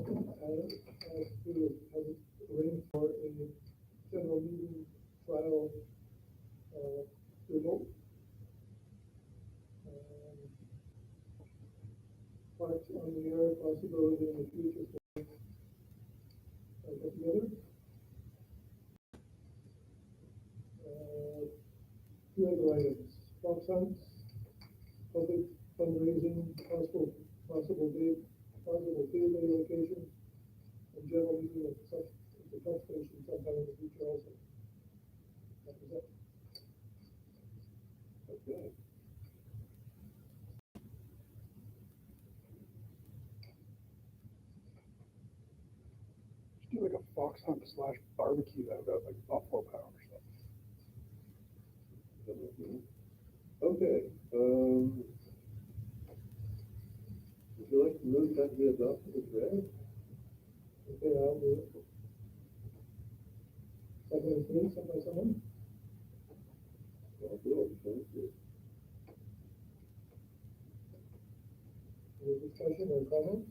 Second, as to have it arranged for a general meeting trial, remote. Parts on the air possibility in the future. Get together. Two other items, fox hunts, public fundraising, possible field day location, and general meeting at the pump station sometime in the future also. That was it. Okay. Do like a fox hunt / barbecue out of like buffalo power or something. Okay. Would you like to move that be adopted as read? Okay, I'll do it. Second, please, by someone. I'll do it. Thank you. Any discussion or comment?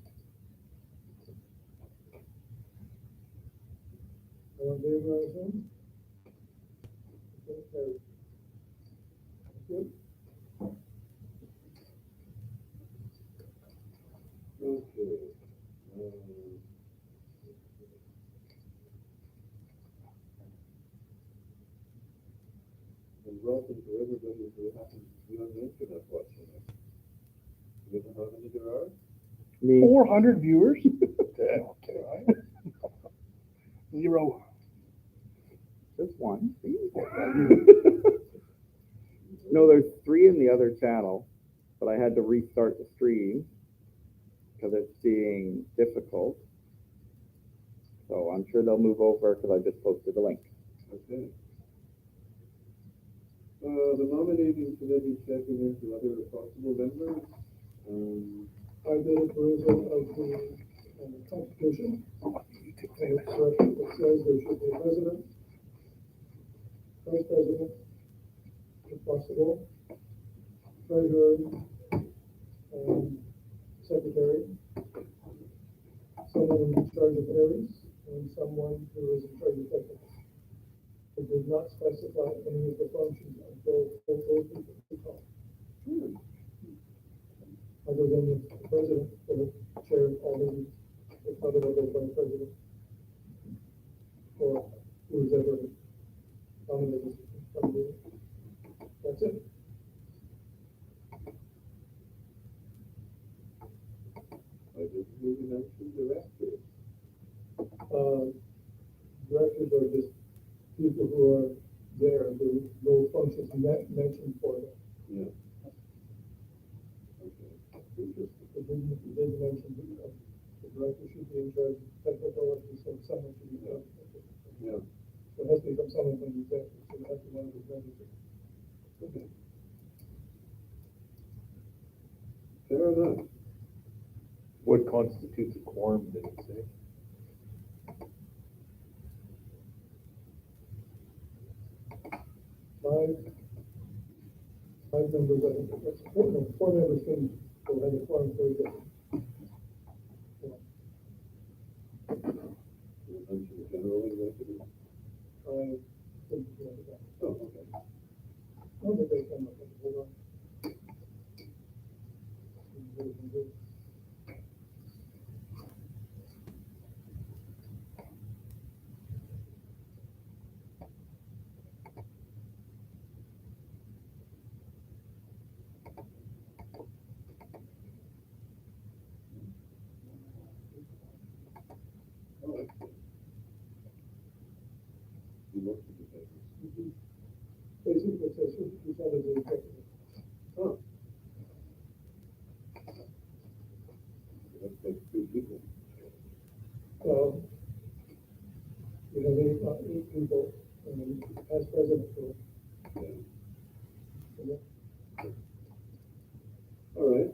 All in favor, I assume? Okay, carried. Thank you. Okay. And welcome to everybody who happens to be on the internet watching us. Do you know how many there are? 400 viewers? Okay. 0. Just one. No, there's 3 in the other channel, but I had to restart the stream because it's being difficult. So I'm sure they'll move over because I just posted the link. Okay. The nominating committee checking into other possible members. I did a perusal of the constitution. It says there should be a president, vice president, if possible, treasurer, secretary, someone in charge of areas, and someone who is in charge of technical. It does not specify any of the functions until those people are called. Other than the president, the chair, all the, it's not available by the president. Or who's ever nominated. That's it. I didn't even mention directors. Directors are just people who are there, there is no functions mentioned for them. Yeah. Okay. Interesting. It didn't mention the director should be in charge of technical, if you said someone should be in charge of technical. Yeah. So it has to become someone from the executive, so it has to be one of the executives. Okay. Fair enough. What constitutes a quorum, did it say? Five members, I think, that's four members can go ahead and form for the. You mentioned general executive. I think, that. Oh, okay. No, but they can, hold on. Oh, excellent. You looked at the papers. Basically, it says who's on as an executive. Oh. That takes 2 people. We have eight people, and as president, so. Yeah. All right.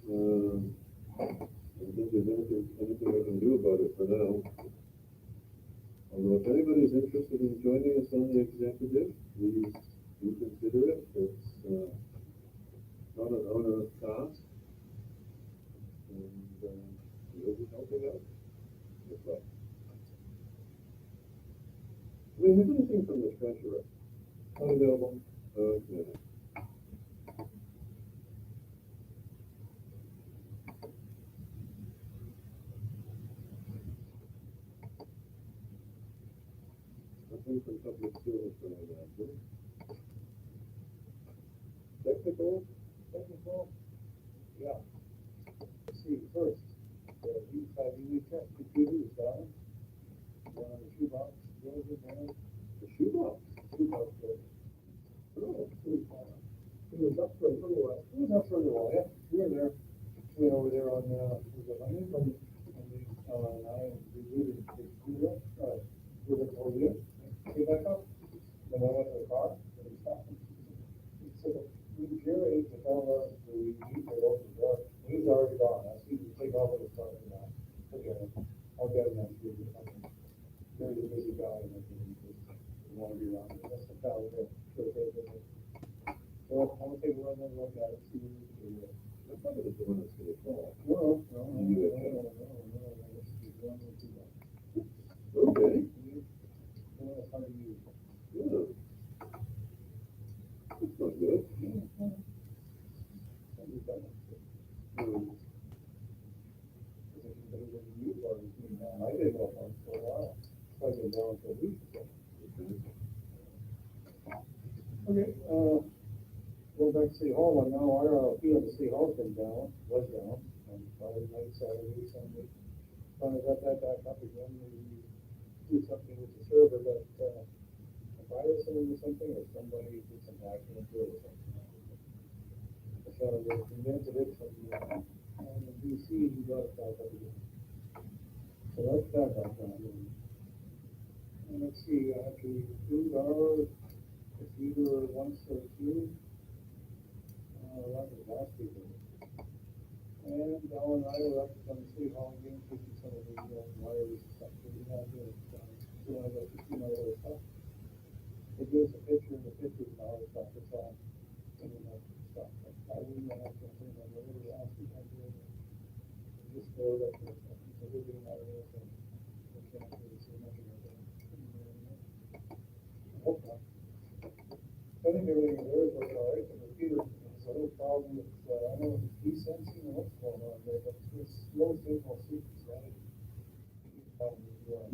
I don't think there's anything I can do about it for now. Although if anybody's interested in joining us on the executive, please do consider it. It's not an onerous task. we have anything from the treasurer? Unavailable. Okay. Nothing from public service for that, huh? Technical? Technical, yeah. Let's see, first, these have unit test computers down. One on the shoebox building there. The shoebox? Shoebox building. Oh, It was up for a little while. It was up for a little while, yeah. We were there. We went over there on, was it Monday? And we, and I rebooted the computer, with it over there. Came back up. Then I went to the car, and we stopped. So we generated the fellow who we used to open the door. He's already gone. I see him take off with his car now. Okay, I'll get him next week or something. Very busy guy, and I think he just want to be around. That's the fellow that should take it. So I'll take a run and look at it, see what we can do. I thought it was the one that's gonna fall. No. Okay, That's how you use it. yeah. That's not good. Somebody's done it. Um, I didn't know one for a while. I've been down for a week. okay. Okay, going back to City Hall, well, now our RFP on the City Hall's been down, was down, on Friday night, Saturday, Sunday. Finally got that back up again, we do something with the server that, a virus in it or something, or somebody did some hacking into it or something. I found they invented it from, DC, and got it back up again. So that's that back on. And let's see, I have to include our, it's either once or two. That was last week. And Al and I were up on the City Hall again, fixing some of the wires and stuff. We had to, doing about 15 other stuff. They gave us a picture, and the picture of all the stuff that's all internet stuff. I wouldn't have to think of whatever last week I did. Just go that kind of stuff. So we're getting out of this, and we can't really see much of it. I hope not. I think everything there is looking all right. The computer has a little problem with, I don't know if it's desensing or what's going on there, but it's low signal sequence, right? Yeah.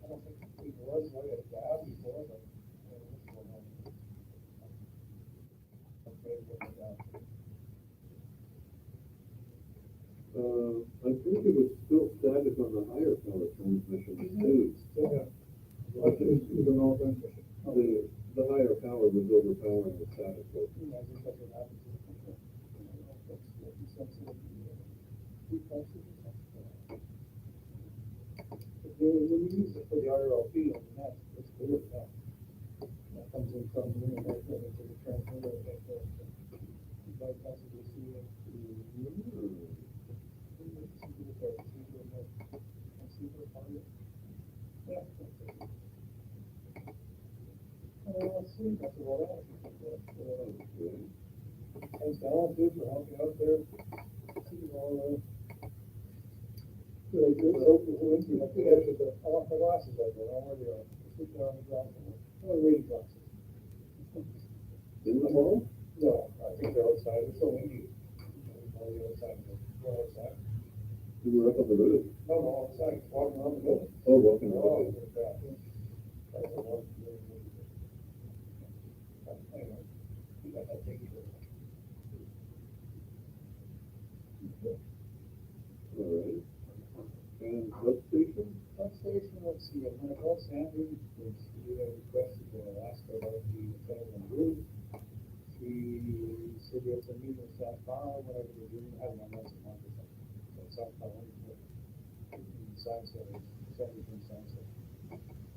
I don't think it was like a bad before, but what's going on? Okay, look at that. I think it was still static on the higher power transmission too. Yeah. It's an all done. The higher power was overpowering the static. I think that's what happens. That's what you sense it. When you use it for the RLP on the net, it's clear now. That comes in from the internet, and it's a transmitter, that bypasses the CF to yeah. Let's see, that's about it. Thanks to all too for helping out there. See all, really good. So, I want my glasses out there, I don't know where they are. Sit there on the ground somewhere. Oh, reading glasses. In the hall? No, I think they're outside, it's so windy. All the outside, go outside. You were up on the roof. No, outside, walking around the building. Oh, walking Oh, around. it's bad. That's a lot. Anyway, we got that taken care of. All right. And substation? Substation, let's see, I'm gonna call Sandy, which we have requested to ask her about the Federal Roof. She said we have some meeting with South Carolina, whatever we're doing, I don't know, once a month or something. So South Carolina, Sunset, Sunday from Sunset.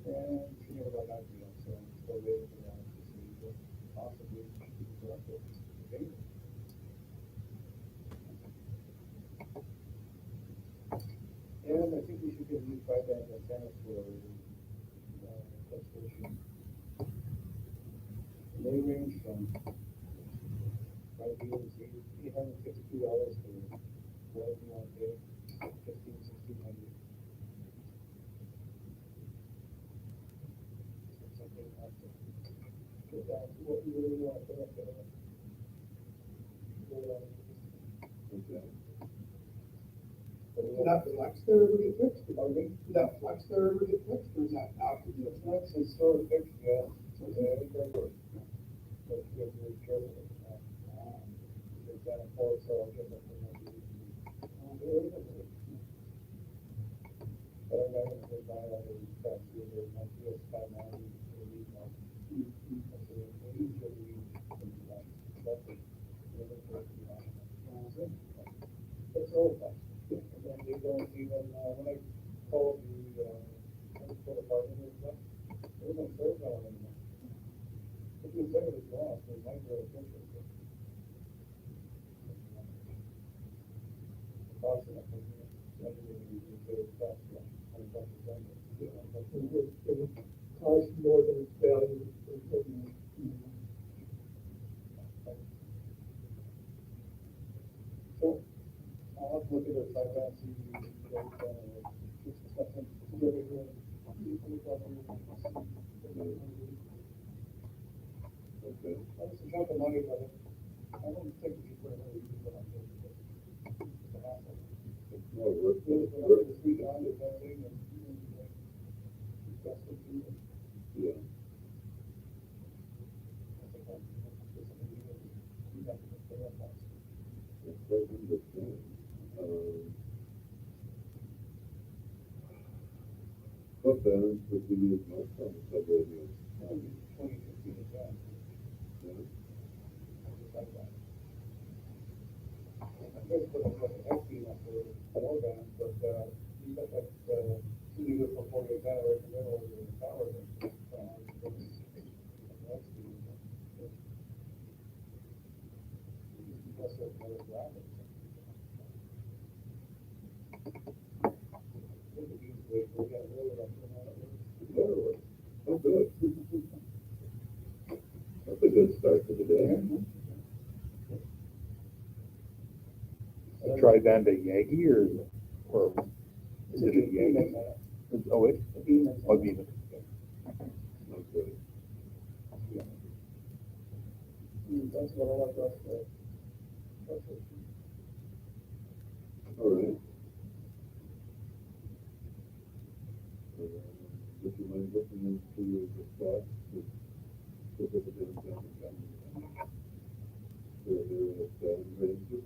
And she never got back to me, so I'm still waiting for that to see what possibly she could direct it. Okay? And I think we should get a new 5-band antenna for substation. They range from $852 to whatever you want to pay, $1,500, $1,600. But we Did have- that flex there ever get fixed? Pardon me? Did that flex there ever get fixed, or is that after the It's not, it's sort of fixed, yeah, it's very good. But you have to be careful with that. It's down a pole, so I'll get that from that. But I'm not gonna buy all those stuff, either my PS590, or these ones. That's it. They usually use like, that's it. It's old stuff. And then they don't even, when I called the, for the apartment and stuff, there's no service on it anymore. If you say it's lost, they might be able to fix it. The cost of that, I didn't even say it's cost, yeah, $25. it would cost more than its value? So, I'll have to look at it, I can't see, Okay. It's a chunk of money, but I don't think we should put it in the on this. It's a hassle. No, work, Really, when I work, was 3 times, that thing, and, that's what you do. yeah. That's quite understand. What balance would we use most on the suburban? Yeah. Oh, good. That's a good start to the day. I tried down to Yagi or is it a Yagi? Oh, it, oh, Beaver. Okay. That's what I like, All right. Would you mind looking into the spots that visit the downtown? There are various ranges.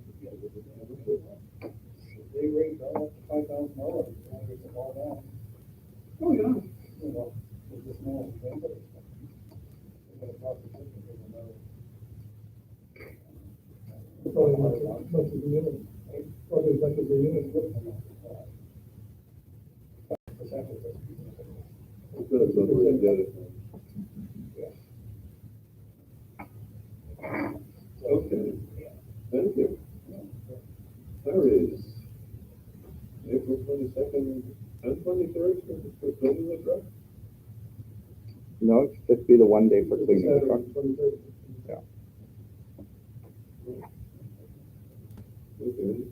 they raised all up to $5,000, now there's a ball down. Oh, yeah. You know, there's just no expensive. They're gonna cost a different thing than that. Probably as much as the unit, probably as much as the unit. That's not where you get it from. Okay, thank you. There is April 22nd and 23rd for cleaning the truck. No, it should just be the one day for cleaning the truck. Yeah. Okay,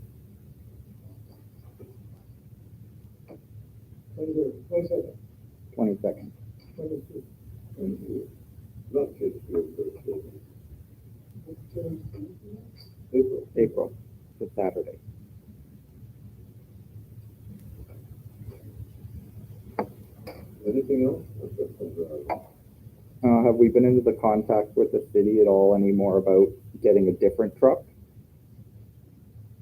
22nd, 22nd. 22nd. thank you. Not Pittsfield birthday. April. April, it's a Saturday. Anything else? Have we been into the contact with the city at all anymore about getting a different truck?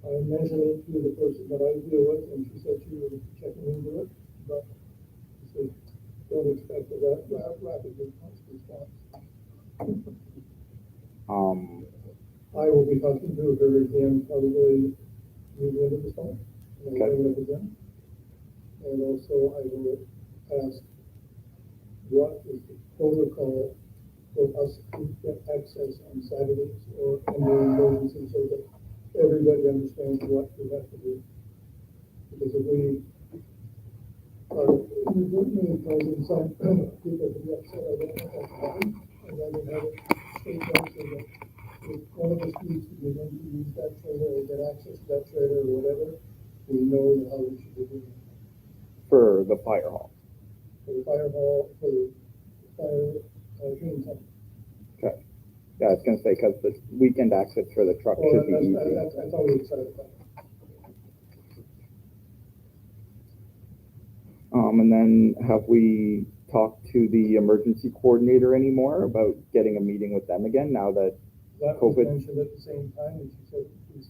I mentioned it to the person that I deal with, and she said she was checking into it, but she said, don't expect a rapid response. I will be talking to her again probably near the end of this month, and I'll bring it up again. And also I will ask, what is the protocol for us to get access on Saturdays or under emergency, so that everybody understands what we have to do? Because if we are, causing some people to be upset, I don't think that's fine. And then we have it state down so that if one of us needs to be able to use that trailer or get access to that trailer or whatever, we know how we should be doing it. For the fire hall. For the fire hall, for the fire, training center. Okay. Yeah, I was gonna say, because the weekend access for the truck Well, should be easy. that's all we excited about. And then have we talked to the emergency coordinator anymore about getting a meeting with them again now that That was COVID. mentioned at the same time, and she said it was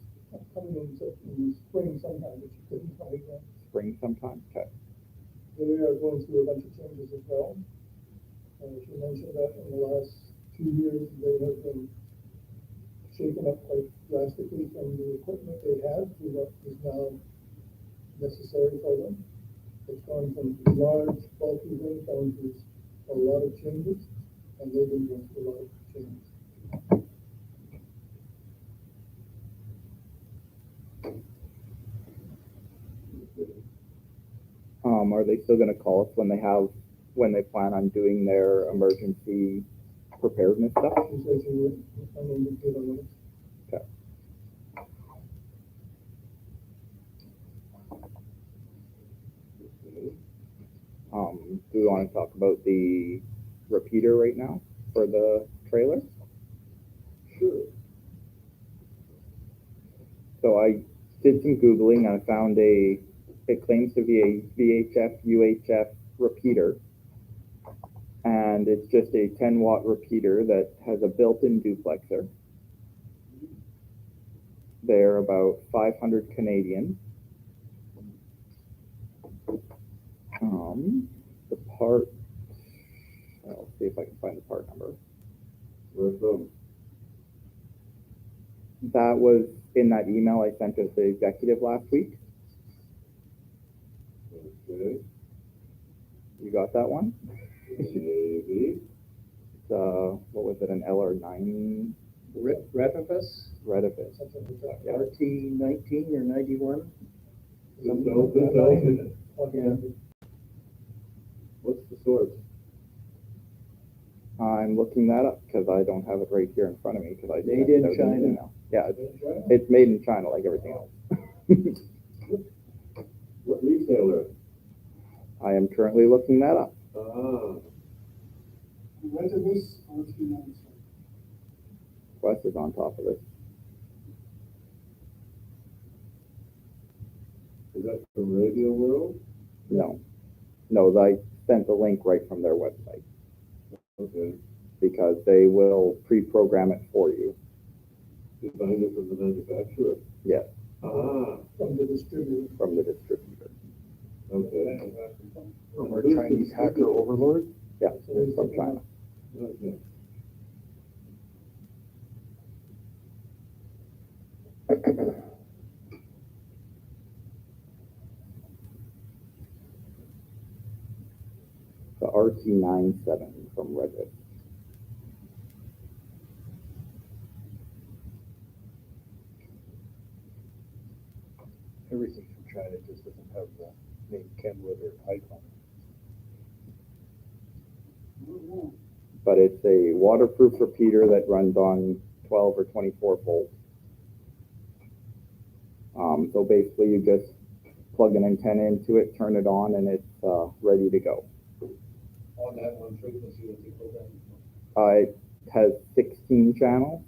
coming in the spring sometime, but she couldn't come again. spring sometime? Okay. They are going through a bunch of changes as well. She mentioned that in the last 2 years, they have been shaken up quite drastically from the equipment they had to what is now necessary for them. It's gone from large bulky things down to a lot of changes, and they've been going through a lot of changes. Are they still gonna call us when they plan on doing their emergency preparedness stuff? She said she would, I mean, we did on it. Okay. Do we want to talk about the repeater right now for the trailer? Sure. So I did some Googling and I found it claims to be a VHF UHF repeater. And it's just a 10-watt repeater that has a built-in duplexer. They're about 500 Canadian. The part, I'll see if I can find the part number. Where from? That was in that email I sent to the executive last week. Okay. You got that one? Maybe. What was it, an LR9 Retifus, Retifus? Something like that. Yeah. RT 19 or 91? Yeah. What's the source? I'm looking that up because I don't have it right here in front of me because I Made sent it in out an China. email. Yeah, it's made in China like everything else. What retailer? I am currently looking that up. Ah, Retivus RT97. Wes is on top of it. is that from Radio World? No, I sent the link right from their website Okay. because they will pre-program it for you. You find it from the manufacturer? Yes, Ah, From the distributor. from the distributor. okay. From our Chinese hacker overlord? Yeah, from China. Okay. The RT97 from Reddit. Everything from China just doesn't have the name Kenwood or icon. But it's a waterproof repeater that runs on 12 or 24 volts. So basically you just plug an antenna into it, turn it on, and it's ready to go. On that one frequency that they program. It has 16 channels,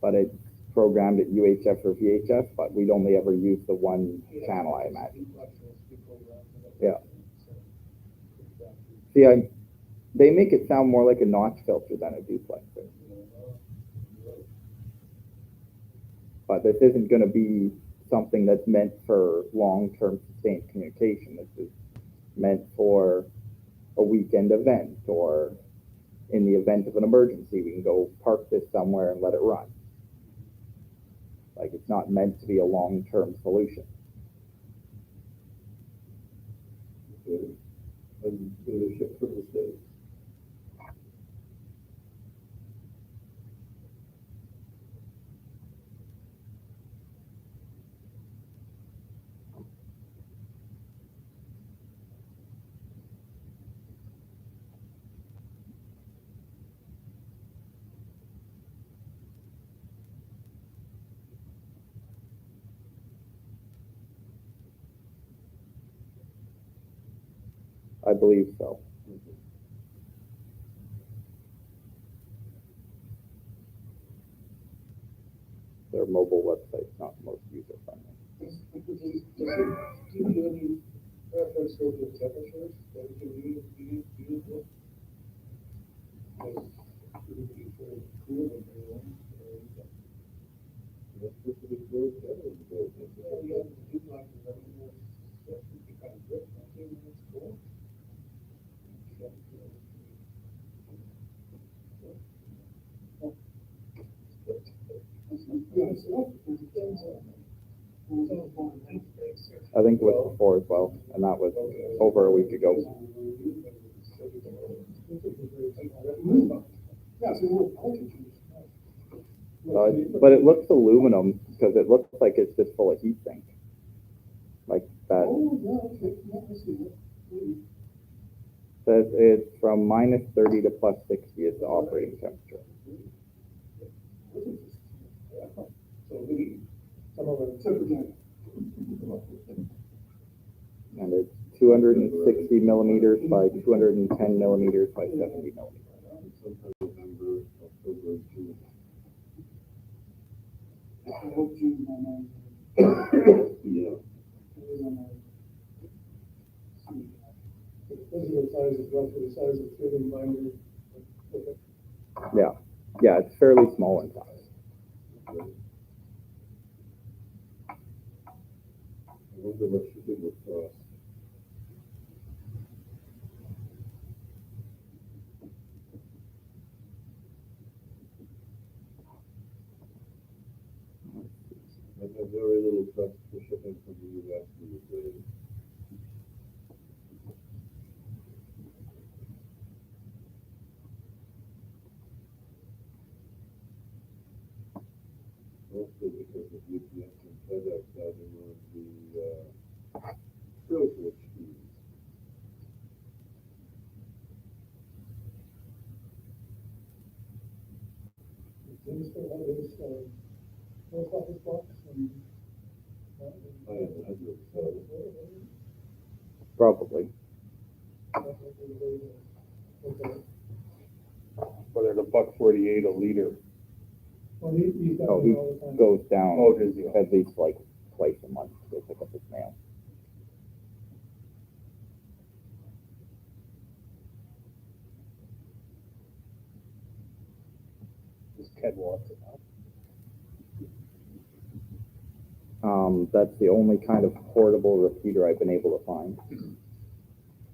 but it's programmed at UHF or VHF, but we'd only ever use the one channel, I imagine. Yeah. See, they make it sound more like a notch filter than a duplexer. But this isn't going to be something that's meant for long-term sustained communication. This is meant for a weekend event, or in the event of an emergency, we can go park this somewhere and let it run. Like, it's not meant to be a long-term solution. Okay. And they're shipped from the States. I believe so. Their mobile website's not the most user-friendly. Does it give you any Reference to the temperatures that we can use with. Everybody for cool and everyone. That's supposed to be good, that is good. Yeah, you have to do like, that would be kind of good, I think that's cool. I think it was before as well, and that was over a week ago. But it looks aluminum because it looks like it's just full of heat sink. Like that. Says it's from minus 30 to plus 60 is the operating temperature. And it's 260 millimeters by 210 millimeters by 70 millimeters. Sometime November, October, June. I hope June's my mind. Yeah. Physical size is roughly the size of a 3 binder. Yeah, yeah, it's fairly small in size. Okay. I wonder what shipping would cost. I have very little trust for shipping from the US these days. Mostly because of UPS and FedEx having on the brokerage fees. James still have his, post office box and. I imagine so. Probably. Okay. But at $1.48 a liter. Well, he's got Oh, one he all the time. goes down Oh, does he? at least like twice a month to go pick up his mail. Does Ted want it? That's the only kind of portable repeater I've been able to find.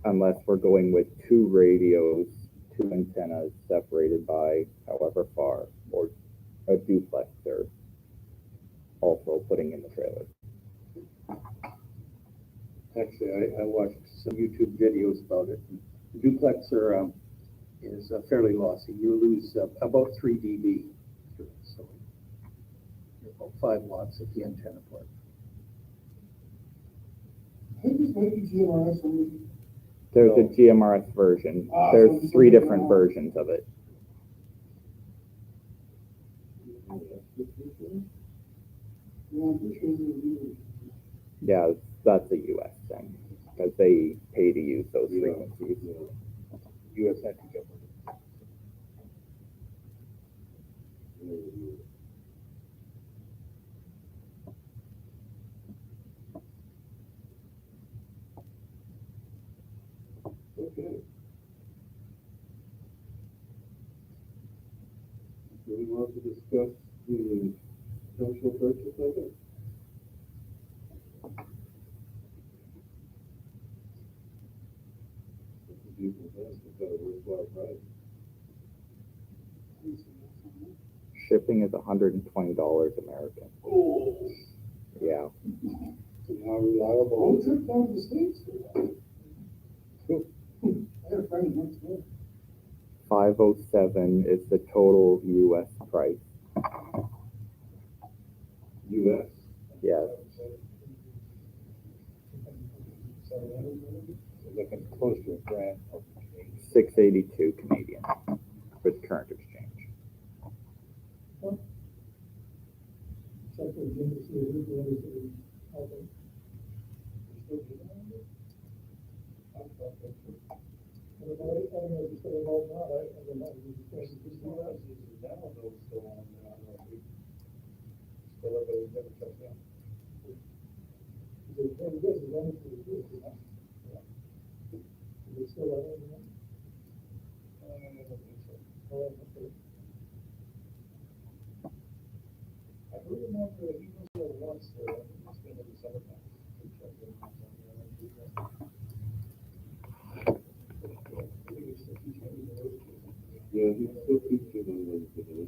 Unless we're going with 2 radios, 2 antennas separated by however far, or a duplexer also putting in the trailer. Actually, I watched some YouTube videos about it. Duplexer is fairly lossy. You lose about 3 dB. So you're about 5 watts at the antenna part. There's a GMRS version. There's 3 different versions of it. Yeah, that's a US thing, because they pay to use those frequencies. US anti-government. Okay. Do we want to discuss the potential purchase of it? What do you think? Is that a worthwhile price? Shipping is $120 American. Oh. Yeah. How reliable. Road trip down to the States for that. I had a friend who went to 507 is the total US price. US? Yes. We're looking close to $1,000. 682 Canadian with current exchange. Check with Jim to see if he can understand. Okay. And if I don't know if he's still involved or not, I don't know. He's discussing his deal. He said, "Well, you guys are running for the group, you know?" Is it still that way, man? I don't think so. Oh, okay. I heard him out there, he was there once, I think it's been in the summertime. Yeah, he's still teaching on Wednesday.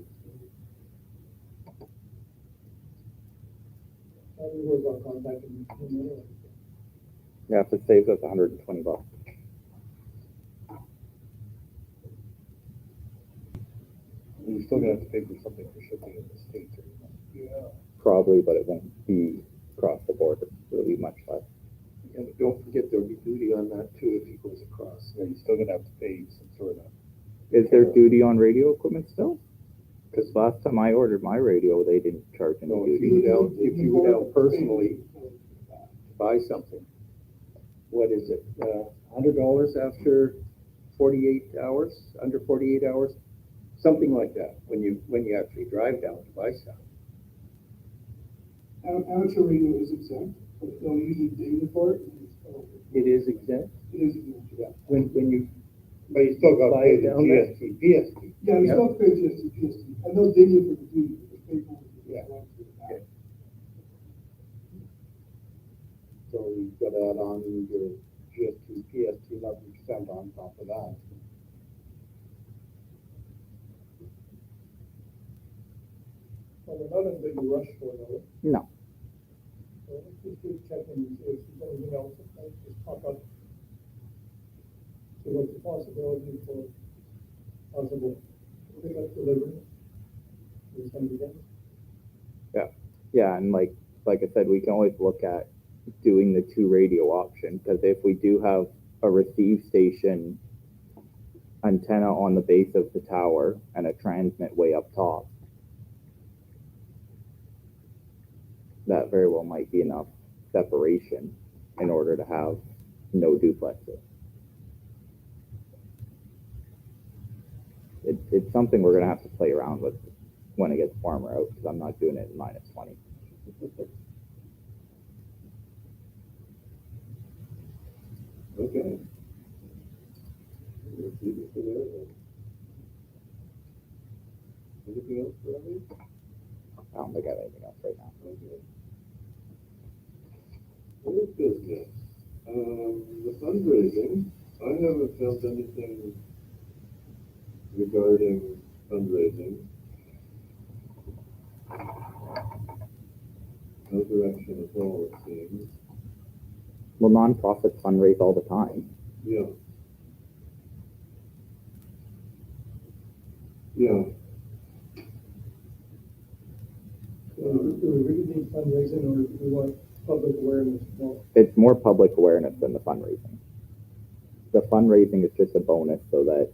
We work on contacting him anyway. Yeah, if it saves us $120. You're still gonna have to pay for something for shipping in the States, or Yeah. Probably, but it won't be across the border. It'll be much less. And don't forget there'll be duty on that too if he goes across. you're still gonna have to pay some sort of. Is there duty on radio equipment still? Because last time I ordered my radio, they didn't charge any So if duty. if you go down personally to buy something, what is it, $100 after 48 hours, under 48 hours? Something like that, when you actually drive down to buy stuff. Amateur radio is exempt, but they'll usually data for it. It is exempt, It is exempt. yeah, when you But you still got buy it down there. PST. Yeah, we Yeah. still pay GST, PST, and they'll ding you for the duty, but pay for it. Yeah. Okay. So you've got to add on your GST, PST 11% on top of that. Well, they're not in a big rush for it, though. No. So just keep checking and see if there's anything else that might just pop up. So what's the possibility for possible pickup delivery? Is somebody done? Yeah, and like I said, we can always look at doing the 2 radio option, because if we do have a receive station antenna on the base of the tower and a transmit way up top, that very well might be enough separation in order to have no duplexes. It's something we're gonna have to play around with when it gets warmer out, because I'm not doing it in -20. Okay. Let's leave it for there then. Anything else for me? I don't think I have anything else right now. Okay. Old business, the fundraising, I haven't felt anything regarding fundraising. No direction at all, it seems. Well, nonprofits fundraise all the time. Yeah. Yeah. Do we really need fundraising, or do we want public awareness? Well, It's more public awareness than the fundraising. The fundraising is just a bonus so that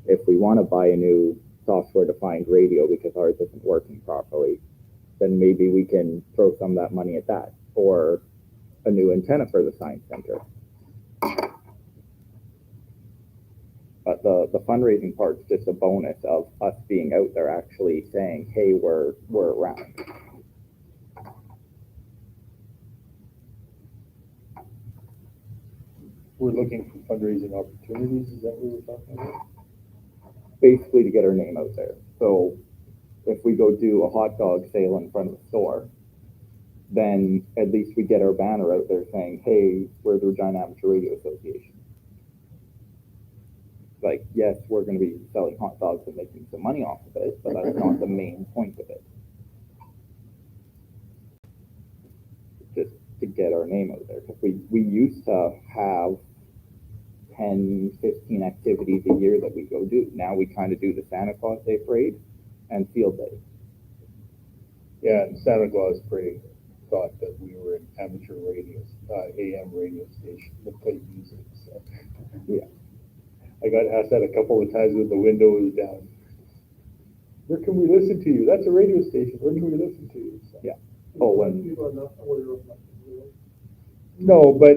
if we want to buy a new software-defined radio because ours isn't working properly, then maybe we can throw some of that money at that, or a new antenna for the science center. But the fundraising part's just a bonus of us being out there actually saying, hey, we're around. We're looking for fundraising opportunities, is that what we're talking about? Basically to get our name out there. So if we go do a hot dog sale in front of the store, then at least we get our banner out there saying, hey, we're the Regina Amateur Radio Association. Like, yes, we're going to be selling hot dogs and making some money off of it, but that's not the main point of it. Just to get our name out there. Because we used to have 10, 15 activities a year that we go do. Now we kind of do the Santa Claus Day Parade and Field Day. Yeah, and Santa Claus Parade thought that we were an amateur radio, AM radio station that played music, so. Yeah. I got asked that a couple of times when the window was down. Where can we listen to you? That's a radio station. Where can we listen to you? So. Yeah. Oh, and people are not aware of that, really. No, but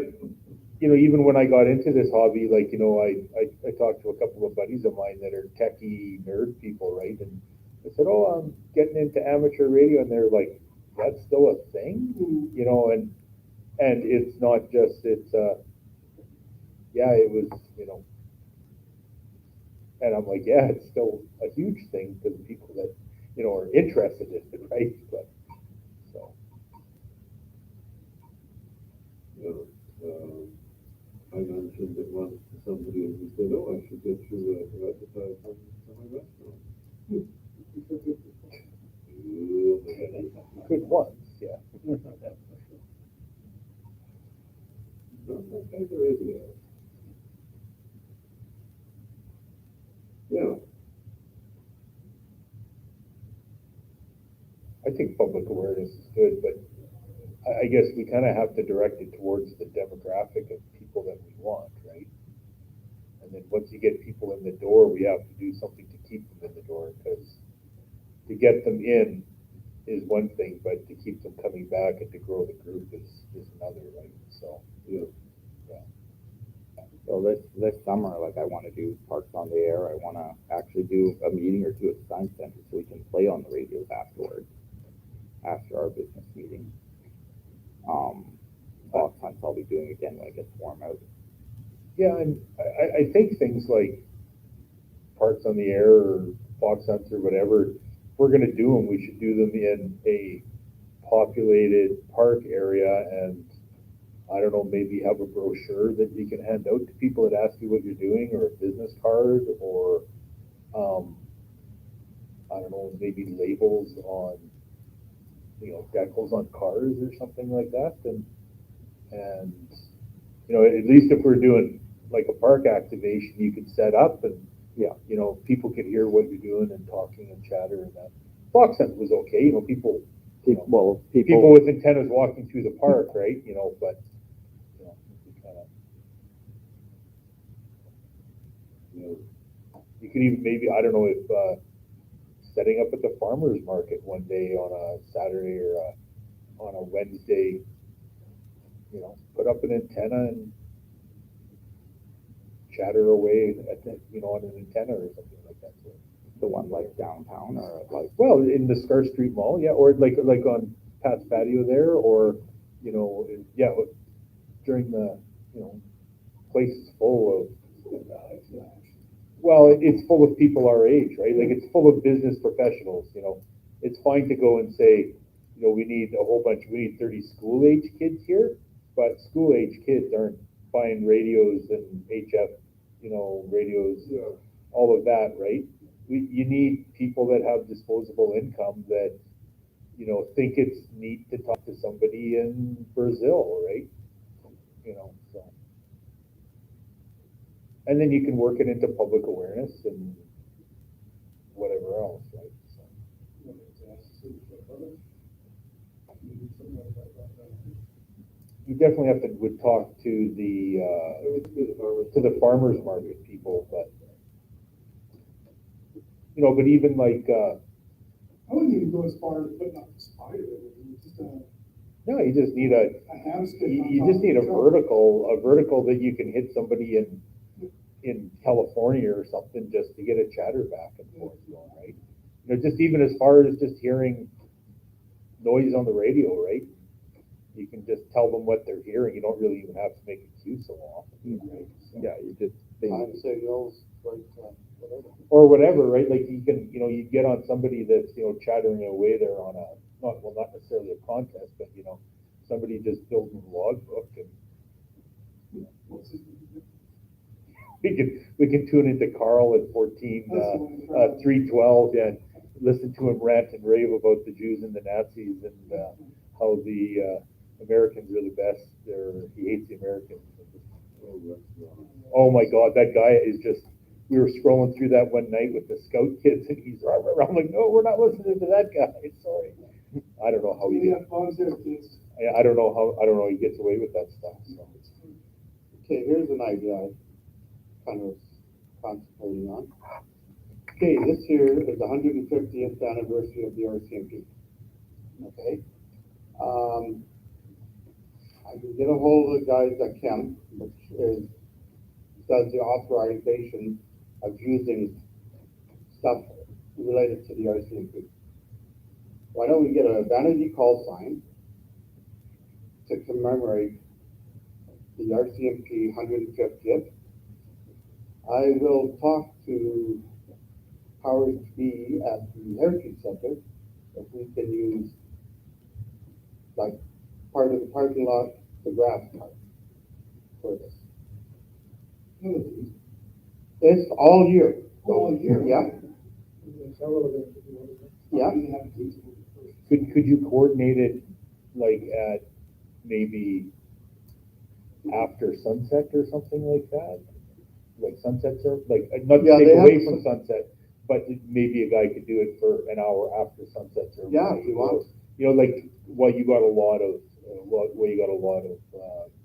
you know, even when I got into this hobby, like, you know, I talked to a couple of buddies of mine that are techie nerd people, right? And I said, oh, I'm getting into amateur radio, and they're like, that's still a thing, you know, and it's not just, it's yeah, it was, and I'm like, yeah, it's still a huge thing to the people that, are interested in it, right? But, so, I mentioned it once to somebody and he said, oh, I should get you to advertise on my restaurant. good ones, yeah. Sometimes there is, yeah. I think public awareness is good, but I guess we kind of have to direct it towards the demographic of people that we want, right? And then once you get people in the door, we have to do something to keep them in the door, because to get them in is one thing, but to keep them coming back and to grow the group is another, right? So, Yeah. So this summer, like I want to do Parks on the Air. I want to actually do a meeting or two at the Science Center so we can play on the radios afterwards, after our business meeting. Fox hunts I'll be doing again when it gets warm out. yeah, and I think things like Parks on the Air or Fox hunts or whatever, if we're going to do them, we should do them in a populated park area, and I don't know, maybe have a brochure that you can hand out to people that ask you what you're doing, or a business card, or I don't know, maybe labels on, decals on cars or something like that, and at least if we're doing like a park activation, you could set up and Yeah. People could hear what you're doing and talking and chatter and that. Fox hunt was okay, people. Well, People with antennas walking through the park, right? But we kind of. You could even maybe, I don't know if setting up at the farmer's market one day on a Saturday or on a Wednesday, put up an antenna and chatter away on an antenna or something like that. So, the one like downtown or like well, in the Scar Street Mall, yeah, or like on Pat's patio there, or yeah, during the place is full of. Well, it's full of people our age, right? Like it's full of business professionals. It's fine to go and say, we need a whole bunch. We need 30 school age kids here, but school age kids aren't buying radios and HF, radios, all of that, right? You need people that have disposable income that, think it's neat to talk to somebody in Brazil, right? So. And then you can work it into public awareness and whatever else, right? So. You definitely have to would talk to the farmers market people, but but even like I wouldn't even go as far as putting up a spider, just no, you just need a hamster. you just need a vertical that you can hit somebody in California or something just to get a chatter back and forth going, right? Just even as far as just hearing noise on the radio, right? You can just tell them what they're hearing. You don't really even have to make a cue so often, right? So, yeah, you just Time signals, like, whatever. or whatever, right? Like you can, you get on somebody that's, chattering away there on not necessarily a contest, but, somebody just building a logbook, and we can tune into Carl at 312 and listen to him rant and rave about the Jews and the Nazis and how the Americans are the best. He hates the Americans. Oh my God, that guy is just. We were scrolling through that one night with the Scout kids, and he's I'm like, no, we're not listening to that guy. Sorry. I don't know how he gets. I don't know how he gets away with that stuff. So. Okay, here's an idea I kind of contemplating on. Okay, this year is the 150th anniversary of the RCMP. Okay. I can get a hold of the guys at Chem, which does the authorization of using stuff related to the RCMP. Why don't we get a vanity call sign to commemorate the RCMP 150th. I will talk to powers to be at the Heritage Center if we can use like part of the parking lot, the grass part for this. It's all year. All year? Yeah, There's several events if you want to. yeah. Could you coordinate it like at maybe after sunset or something like that? Like sunsets or like, not to Yeah, take they away have from sunset, but maybe a guy could do it for an hour after sunset or. Yeah, if you want. You know, like, well, you got a lot of,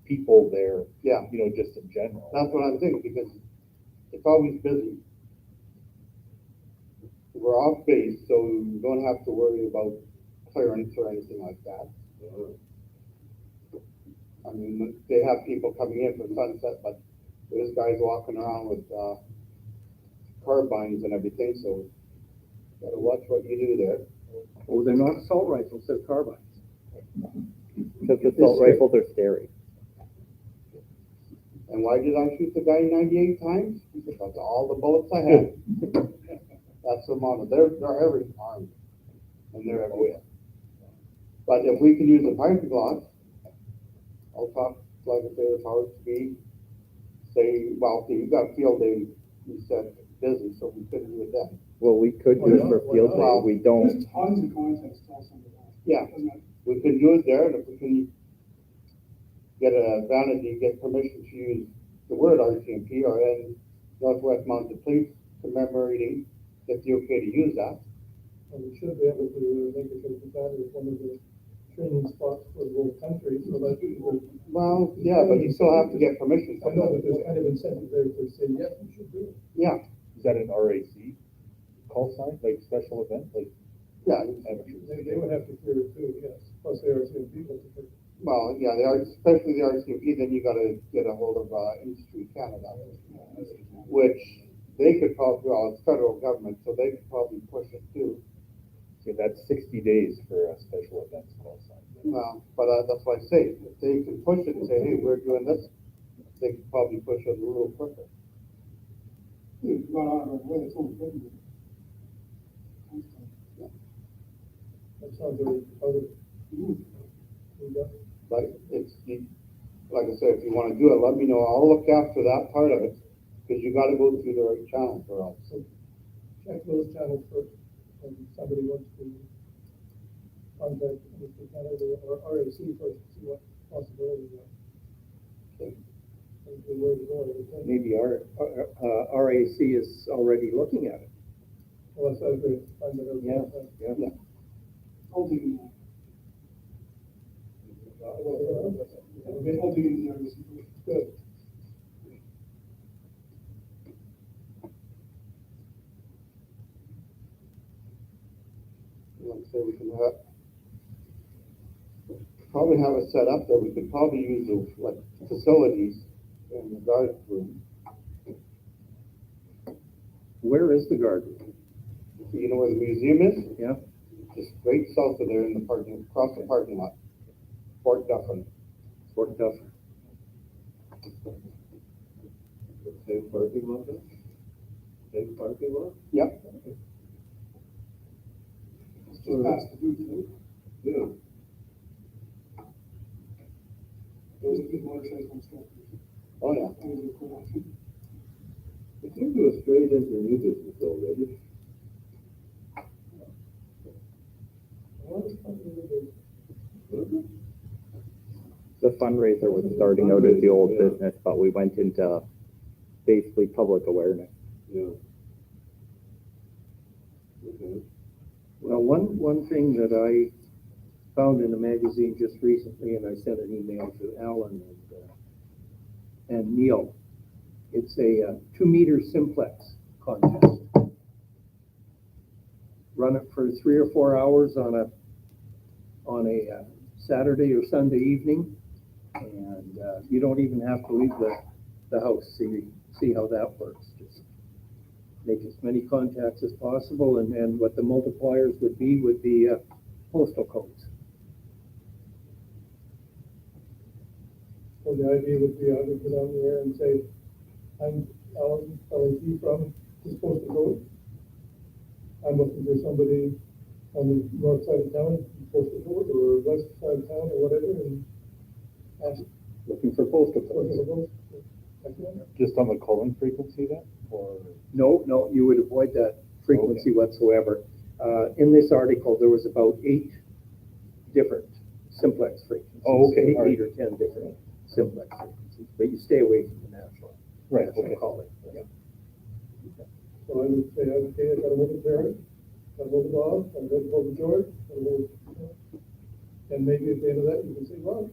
people there, Yeah, you know, just in general. that's what I'm thinking, because it's always busy. We're off base, so we don't have to worry about clearance or anything like that. I mean, they have people coming in for sunset, but there's guys walking around with, carbines and everything, so gotta watch what you do there. Oh, they're not assault rifles, they're carbines. Because the assault rifles are scary. And why did I shoot the guy 98 times? Because all the bullets I had. That's the amount of, they're every arm, and they're everywhere. But if we can use the parking lot, I'll talk, like I say, the powers to be, say, well, okay, you got field day, you said busy, so we couldn't do it then. Well, we could do it for field day, Well, we don't. There's tons of contests also. Yeah, we can do it there, and if we can get a vanity, get permission to use the word RCMP or in Northwest Mounted Police commemorating, get the okay to use that. And we should be able to make it so that is one of the training spots for the whole country, so that people. Well, yeah, but you still have to get permission. I know, but there's kind of incentive there to say, yes, we should do it. Yeah, Is that an RAC call sign, like special event, like yeah, amateurs? They would have to clear it too, yes, plus they are seeing people to clear. well, yeah, they are, especially the RCMP, then you gotta get a hold of, Industry Canada, which they could probably, well, it's federal government, so they could probably push it too. So that's 60 days for a special events call sign. Well, but, that's why I say, if they can push it and say, hey, we're doing this, they could probably push it a little quicker. That sounds very, other. But it's, like I said, if you wanna do it, let me know, I'll look after that part of it, because you gotta go through the right channels or else. Check those channels first, and somebody wants to contact Mr. Canada or RAC first, to see what possibilities are. Okay. And the way to go, I would think. Maybe our, RAC is already looking at it. Well, that's what I agree. Find it out. Yeah, yeah. Holding. Good. Like I say, we can probably have it set up that we could probably use the, like, facilities in the guard room. Where is the guard room? You know where the museum is? Yeah, Just straight south of there in the parking, across the parking lot. Fort Duffin. Fort Duffer. Same parking lot then? Same parking lot? Yep. Just past the booth. Yeah. Those are good motorcycle instructors. Oh, yeah. Those are cool. They seem to have strayed into new business already. Well, it's probably a little bit- The fundraiser was starting out as the old business, but we went into basically public awareness. Yeah. Okay. Well, one thing that I found in a magazine just recently, and I sent an email to Alan and Neil. It's a 2-meter simplex contest. Run it for 3 or 4 hours on a Saturday or Sunday evening, and you don't even have to leave the house. See how that works. Just make as many contacts as possible, and what the multipliers would be postal codes. So the idea would be I would go down there and say, I'm Alan, LAT from this postal code. I'm looking for somebody on the north side of town, postal code, or west side of town, or whatever, and ask. Looking for postal codes. Just on the calling frequency then, or? No, no, you would avoid that frequency whatsoever. In this article, there was about 8 different simplex frequencies. Oh, okay, all right. 8 or 10 different simplex frequencies, but you stay away from the national. Right, national okay. calling. Yeah. So I would say, okay, I got a hold of Terry, got a hold of Bob, I got a hold of George, got a hold of, and maybe at the end of that, you can say, well,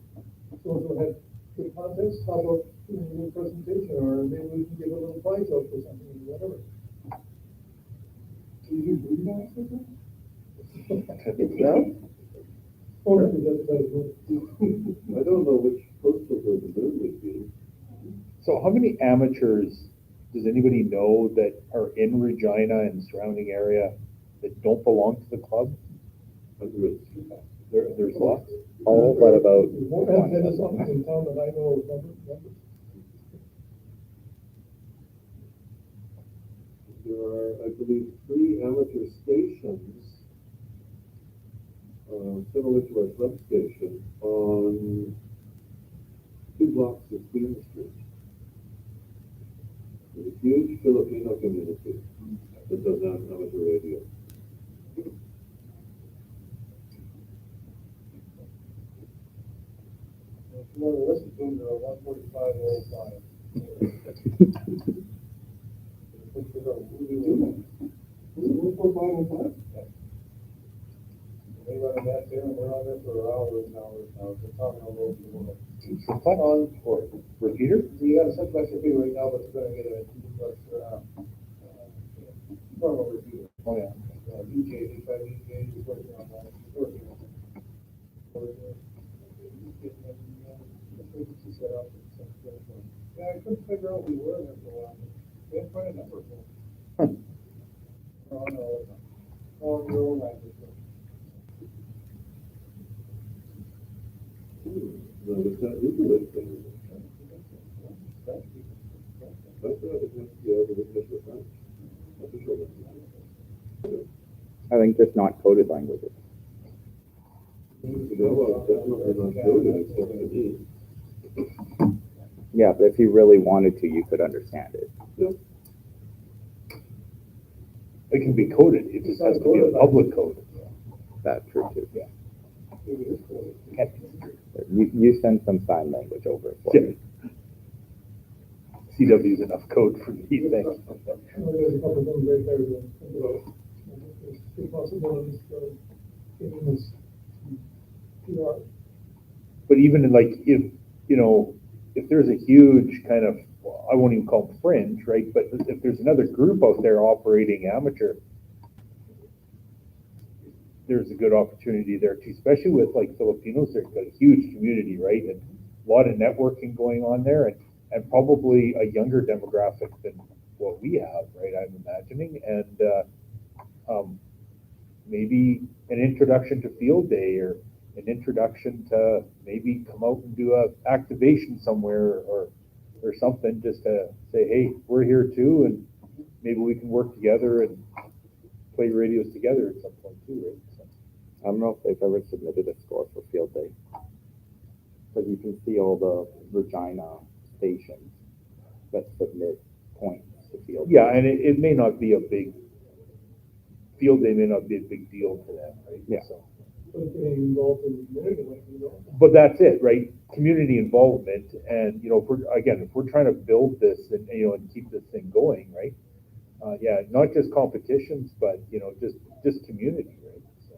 so had good contest, how about doing a little presentation, or maybe we can give a little prize out for something, or whatever. Do you do that for them? Well, Or is that better? I don't know which postal code the moon would be. So how many amateurs does anybody know that are in Regina and surrounding area that don't belong to the club? Hundreds. There's lots. All but about There's more antennas in town than I know of, members. There are, I believe, 3 amateur stations, similar to our substation, on 2 blocks of Queen Street. There's a huge Filipino community that does amateur radio. If you want to listen to them, they're 145 old line. They run that there, and they're on there for hours and hours now, they're talking all over the world. Simplex or repeater? We got a simplex repeater right now, but they're gonna get a duplex, normal repeater. Oh, yeah. DJ, D5 DJ, he's working on that, he's working on it. Getting the frequency set up and stuff. Yeah, I couldn't figure out who we were there for a while. We had quite a number of them. Oh, no, all your own language. No, it's not usually thing. That's not it has to be over English or French. Official language. I think just not coded languages. No, definitely not coded except for me. Yeah, but if you really wanted to, you could understand it. Yep. It can be coded, it just has to be a public code. That's true too. Yeah. You send some sign language over for Yeah. me. CW is enough code for me, thanks. There's a couple of things right there to think about. There's 2 possibilities for getting this PR. But even in like, if, you know, if there's a huge kind of, well, I won't even call them fringe, right? But if there's another group out there operating amateur, there's a good opportunity there too, especially with like Filipinos. They've got a huge community, right? And a lot of networking going on there, and probably a younger demographic than what we have, right? I'm imagining, and maybe an introduction to field day, or an introduction to maybe come out and do a activation somewhere, or something, just to say, hey, we're here too, and maybe we can work together and play radios together at some point too, right? So. I don't know if they've ever submitted a score for field day. Because you can see all the Regina stations that submit points to field day. Yeah, and it may not be a big, field day may not be a big deal to them, right? Yeah. So. But getting involved in the community, like, you know. But that's it, right? Community involvement, and, you know, if we're trying to build this and, you know, and keep this thing going, right? Yeah, not just competitions, but, you know, just community, right? So.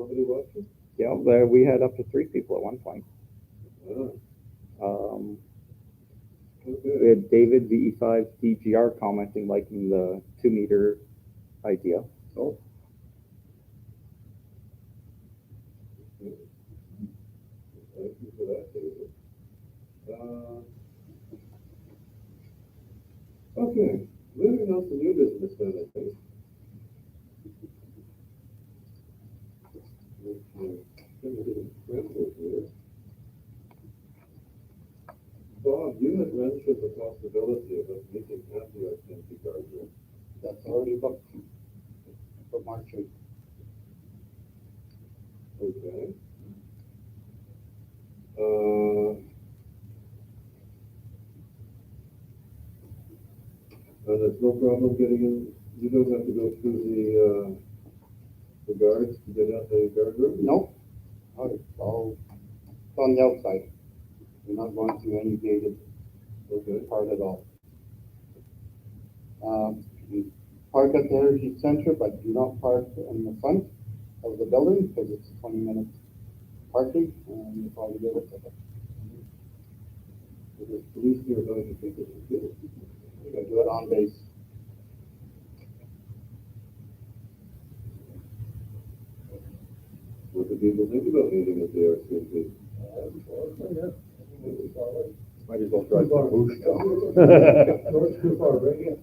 Nobody watching? Yeah, there, we had up to 3 people at one point. Ah, We okay. had David VE5 DGR commenting, liking the 2-meter idea. Oh, Thank you for that, David. Okay, moving on to new business then, I think. Bob, you had mentioned the possibility of us meeting at the RCMP guardrail. that's already booked for March 8th. Okay. And there's no problem getting in, you don't have to go through the guards to get out the guardrail? No, it's all on the outside. We're not going through any gated Okay. part at all. You park at the Energy Center, but do not park in the front of the building because it's 20-minute parking and you probably get a ticket. If there's police nearby to pick it, you get it. You gotta do it on base. What do people think about meeting at the RCMP? Might as well drive to Moose No, it's too far, right?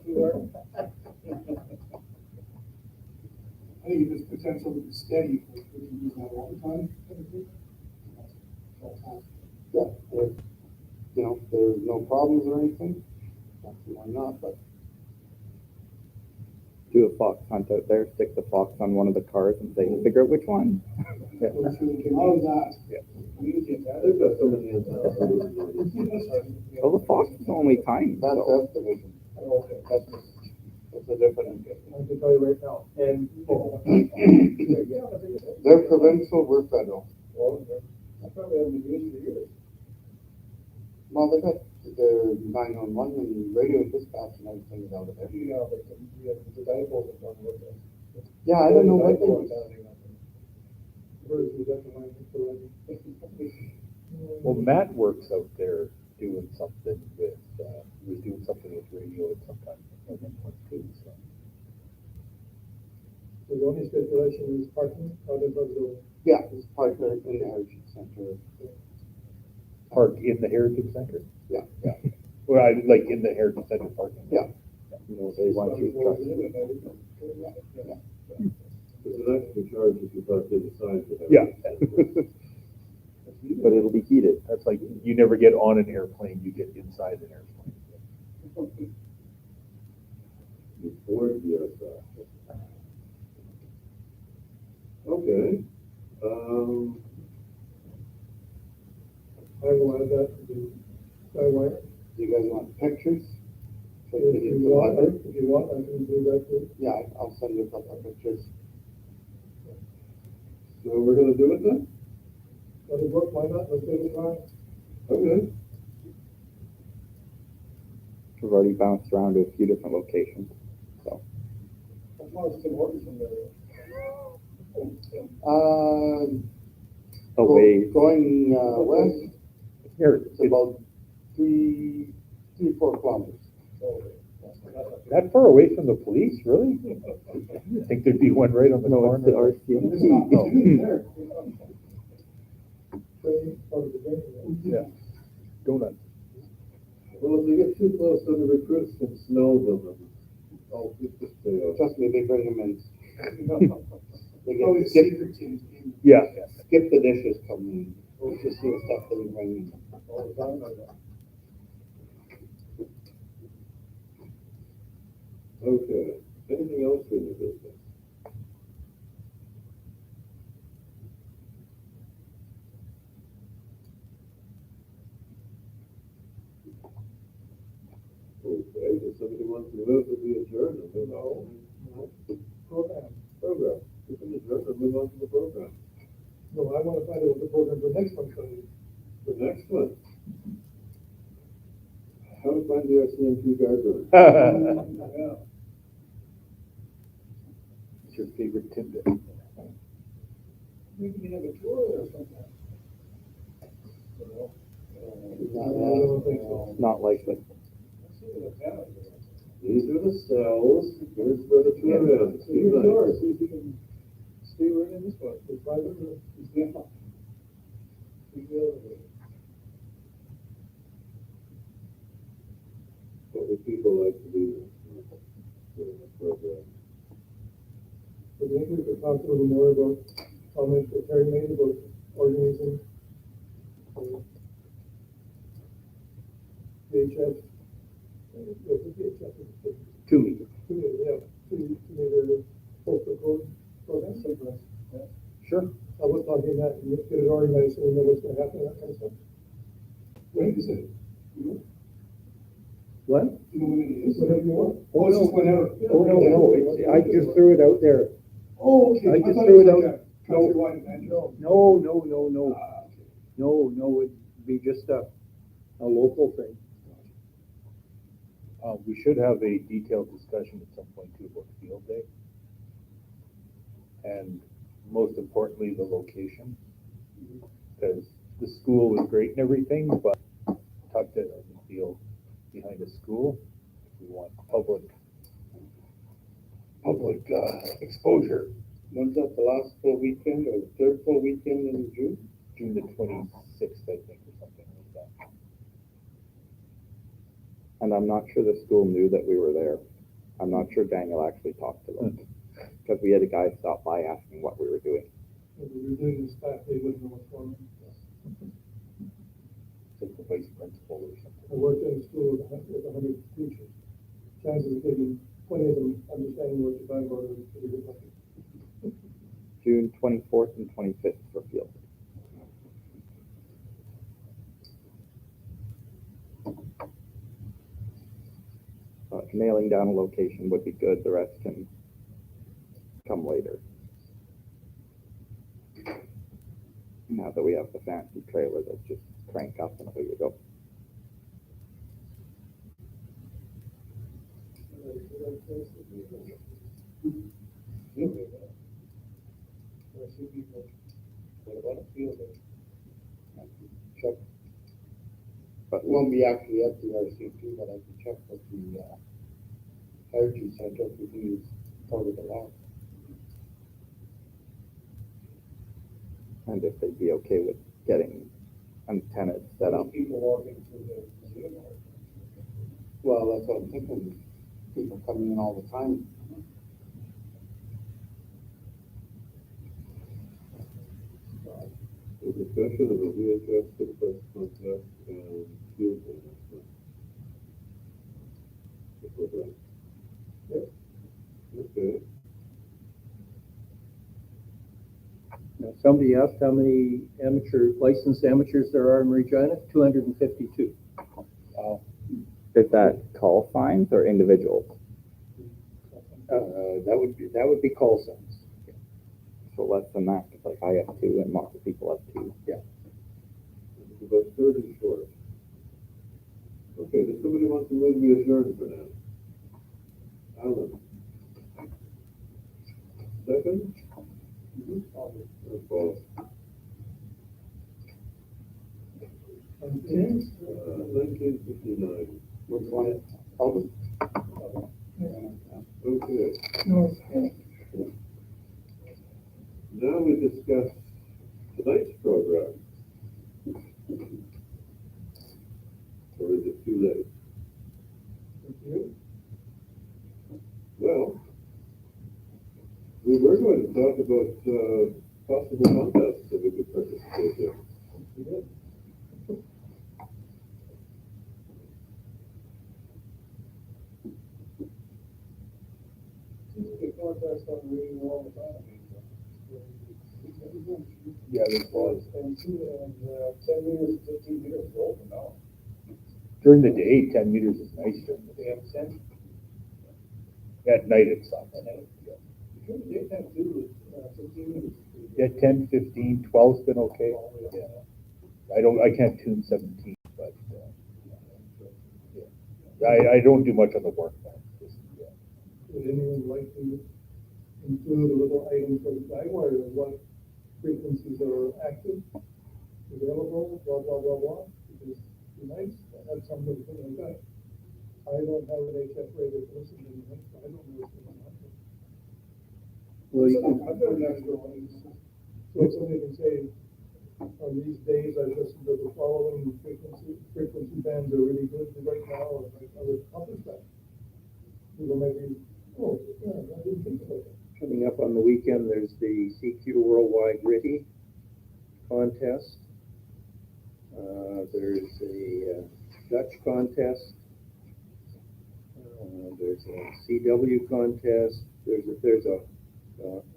I think if it's potential to be steady, we can use that all the time. Yeah, if, there's no problems or anything, why not, but Do a fox hunt out there, stick the fox on one of the cars and say, figure out which one. How is that? They've got so many antennas. Well, the fox is only tiny, that's so. division. Okay. That's a different. I can tell you right now, and. They're provincial, we're federal. I probably haven't been used for years. Well, they got their 911 and radio dispatch and everything is out of there. Yeah, but the dipoles have done with it. Yeah, I don't know what they Dipoles do. sounding up. Where's the second line for Well, Matt works out there doing something with, he was doing something with radio at some time, at one point too, so. So the only stipulation is parking out in front of the. Yeah, it's parked there in the Heritage Center. Park in the Heritage Center? Yeah. Well, like in the Heritage Center parking? Yeah. You know, they want you to trust. There's an extra charge if you park to the side. for that. Yeah. But it'll be heated. That's like, you never get on an airplane, you get inside an airplane. You board the aircraft. Okay. I will add that to the skywire. Do you guys want pictures? If you want, I can do that too. Yeah, I'll send you a couple of pictures. So we're gonna do it then? That'll work, why not? Let's give it a try. Okay. We've already bounced around to a few different locations, so. As long as it's in Morrison there. Away, Going west, Here, it's about 3-4 kilometers. that far away from the police, really? I think there'd be one right on the no, it's the corner. RCMP. Training, part of the training. Yeah. Donut. Well, if they get too close, then the recruits can smell them and I'll just stay off. Trust me, they bring them in. They Oh, get it's skip, secret teams. Yeah. skip the dishes coming in. Just see the stuff that they bring in. All the time like that. Okay. Anything else in your business? Okay, does somebody want to move to the adjourn and move on? Program. We can adjourn and move on to the program. No, I want to find out what the program for next month's going to be. The next one. How to find the RCMP guidelines. Yeah. What's your favorite tidbit? Maybe we can have a tour or something. You know? I don't think so. Not likely. Let's see what the town is. These are the cells, here's where the tour ends. See if yours, see if you can stay right in this one, the private, Yeah. We will. What would people like to do during the program? but maybe we could talk a little more about comments that Terry made about organizing VHF. VHF. 2 meters. To postal code program. Sure. I was talking that, and get it organized so we know what's gonna happen, that kind of stuff. When is it? What? You know when it is? Whatever you want. Oh, it's no. just whenever. Oh, no, it's, I just threw it out there. Oh, okay. I just thought threw it was out. like a countrywide event. No, no. Ah, okay. No, it'd be just a local thing. We should have a detailed discussion at some point too about field day. And most importantly, the location. Because the school was great and everything, but tucked it in the field behind a school. We want public exposure. When's that, the last full weekend or the third full weekend in June? June the 26th, I think, or something like that. And I'm not sure the school knew that we were there. I'm not sure Daniel actually talked to them. Because we had a guy stop by asking what we were doing. If we were doing this back, they wouldn't know what's going on. Like the vice principal or I something. worked in a school with 100 teachers. Chances of getting 20 of them understanding what you're talking about is pretty good. June 24th and 25th for field. Nailing down a location would be good, the rest can come later. Now that we have the fancy trailer that's just crank up and away you go. What about a field day? Check. But Won't be actually at the RCP, but I can check with the, energy center if we can use part of the lot. and if they'd be okay with getting antennas set up. People walking through the museum. Well, that's what I'm thinking, people coming in all the time. The discussion of the VHF to the press contact and field announcement. Okay. Now, somebody asked how many licensed amateurs there are in Regina, 252. Is that call signs or individuals? That would be call signs. So less than that, 'cause like I have two and lots of people have two. It's about 30 short. Okay, does somebody want to move the adjourn for now? Alan? Second? Or Paul? 1959. Which one? Alden? Okay, No, now we discuss tonight's program. Or is it too late? Well, we were going to talk about possible contests that we could participate in. the contest on reading all the time. Yeah, there was. And 10 meters, 15 meters is open now. During the day, 10 meters is nice during the They day. have 10. At night it sucks. During the daytime too, 15 meters. Yeah, 10, 15, 12's been okay. Yeah. I can't tune 17, but, yeah. I don't do much on the work now. Just, yeah. Would anyone like to include a little item for the guy wire or what? frequencies are active, available, blah, blah, blah, blah, because it'd be nice to have something like that. I don't have an HF radio to listen to anything, so I don't know what's going on. Well, you So can, I've got an extra one. So if somebody can say, on these days, I listened to the following frequency bands are really good right now, or I would accomplish that. People might be, oh, yeah, I didn't think about that. Coming up on the weekend, there's the CQ Worldwide RTTY contest. There's a Dutch contest. There's a CW contest. There's a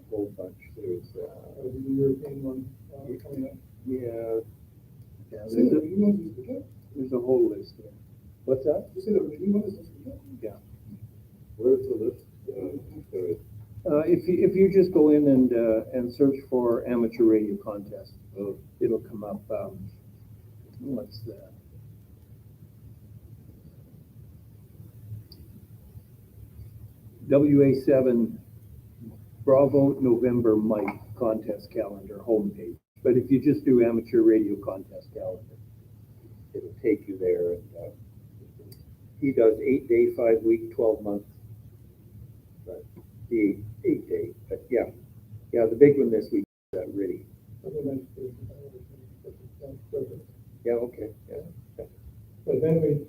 whole bunch. There's The European one, coming up. yeah, See, the new one is good. there's a whole list there. What's that? You see, the new one is good. Yeah. where's the list? Sorry. If you just go in and search for amateur radio contest, Oh, it'll come up. What's that? WA7 Bravo November Mike contest calendar homepage. But if you just do amateur radio contest calendar, it'll take you there. And he does 8-day, 5-week, 12-month. The 8-day, but yeah, the big one this week is RTTY. Yeah, okay, yeah. But then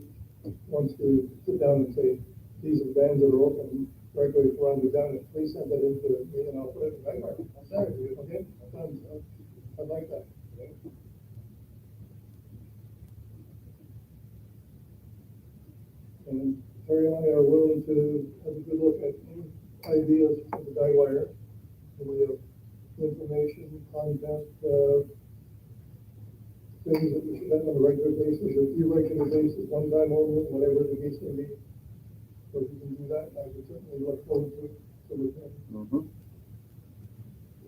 once we sit down and say, these are bands that are open regularly around the town, please send that into me and I'll put it in my mark. I'm sorry, okay? I like that. And Terry and I are willing to have a good look at any ideas for the guy wire, the way of information, content, things that we should have on a regular basis, or irregular basis, one time only, whatever the case may be. So if you can do that, I would certainly look forward to it, so we can. Mm-hmm.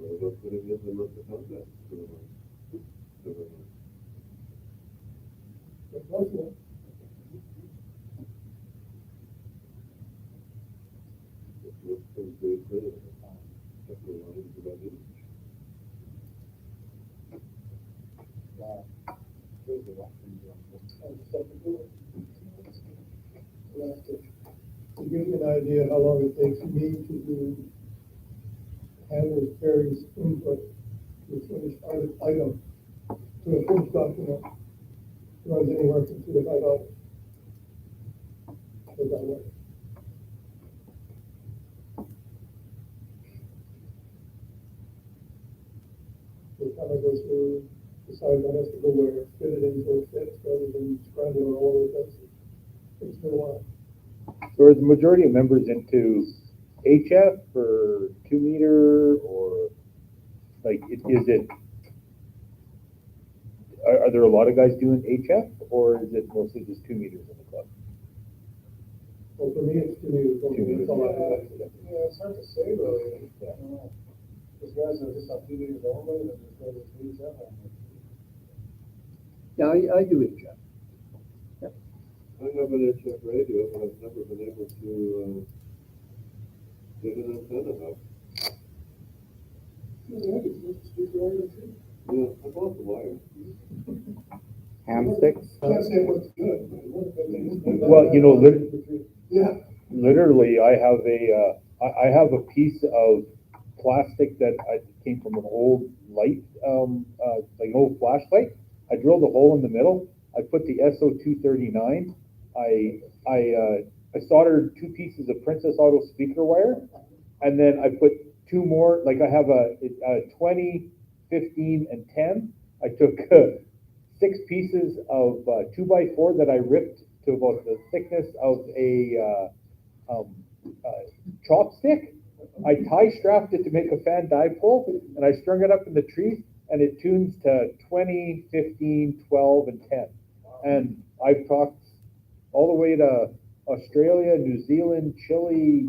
what about putting in the month of contact? But also, Looks pretty good. Check the lines about it. to give you an idea how long it takes me to handle Terry's input to a finished item, to a finished document, runs anywhere from $2 to $5. So that way. So it kind of goes through, decide what has to go where, fit it into a fit, rather than scrambling all over the place. Takes me a while. So are the majority of members into HF or 2 meter, or like, is it, are there a lot of guys doing HF, or is it mostly just 2 meters in the club? Well, for me, it's 2 meters. 2 meters. That's all I have. Yeah, it's hard to say really. Yeah. Those guys are just on 2 meters only, and just go to 3 7. Yeah, I do it, Jeff. I have an HF radio, but I've never been able to get an antenna up. Yeah, I bought the wire. Ham sticks? Can't say what's good. But Well, you know, yeah. literally, I have a piece of plastic that came from an old light, like an old flashlight. I drilled a hole in the middle. I put the SO239. I soldered 2 pieces of Princess Auto speaker wire, and then I put 2 more. Like I have a 20, 15, and 10. I took 6 pieces of 2x4 that I ripped to about the thickness of a chopstick. I tie strapped it to make a fan dipole, and I strung it up in the tree, and it tunes to 20, 15, 12, and 10. And I've talked all the way to Australia, New Zealand, Chile.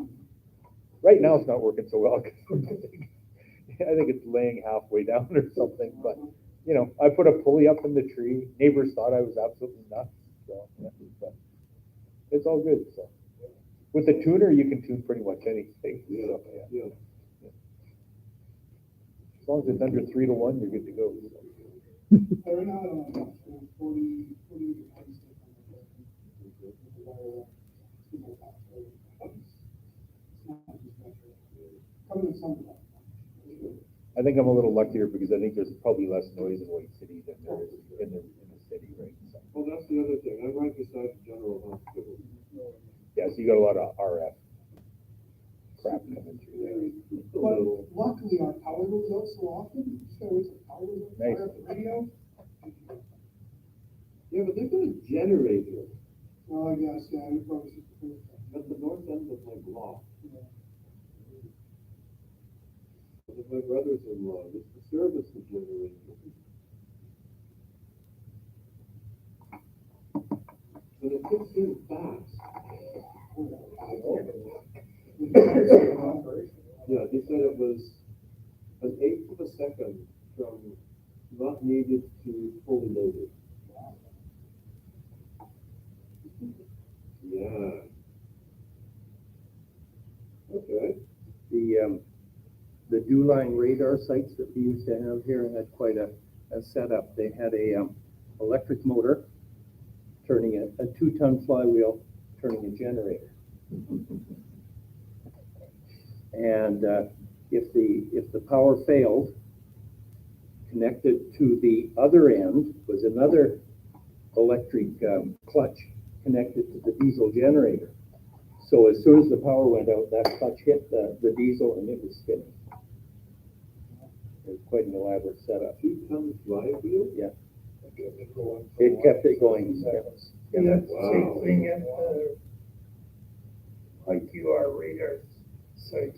Right now it's not working so well because I think it's laying halfway down or something. But you know, I put a pulley up in the tree. Neighbors thought I was absolutely nuts. So yeah, but it's all good. So with the tuner, you can tune pretty much anything. Yeah, So, yeah. long as it's under 3-1, you're good to go. Right now, I don't know, 40 to 90 stick on the wire. It's not just better. Coming in summertime. I think I'm a little luckier because I think there's probably less noise in White City than there is in the city, right? So, Well, that's the other thing. I'm right beside the general hospital. yeah, so you got a lot of RF crap coming through there. But luckily, our power goes out so often, so always the power goes out, Nice. fire up the radio. Yeah, but they've got a generator Well, I guess, yeah, you probably should. at the north end of my block. Yeah. With my brothers-in-law, it's the service the generator. But it kicks in fast. Yeah, they said it was an eighth of a second from not needed to fully loaded. Yeah. Okay. The Dew-line radar sites that we used to have here had quite a setup. They had a electric motor turning a 2-ton flywheel, turning a generator. And if the power failed, connected to the other end was another electric clutch connected to the diesel generator. So as soon as the power went out, that clutch hit the diesel and it was spinning. It was quite an elaborate setup. 2-ton flywheel? Yeah. It kept it going. Yeah. Yeah, Wow. same thing at, IQR radar site.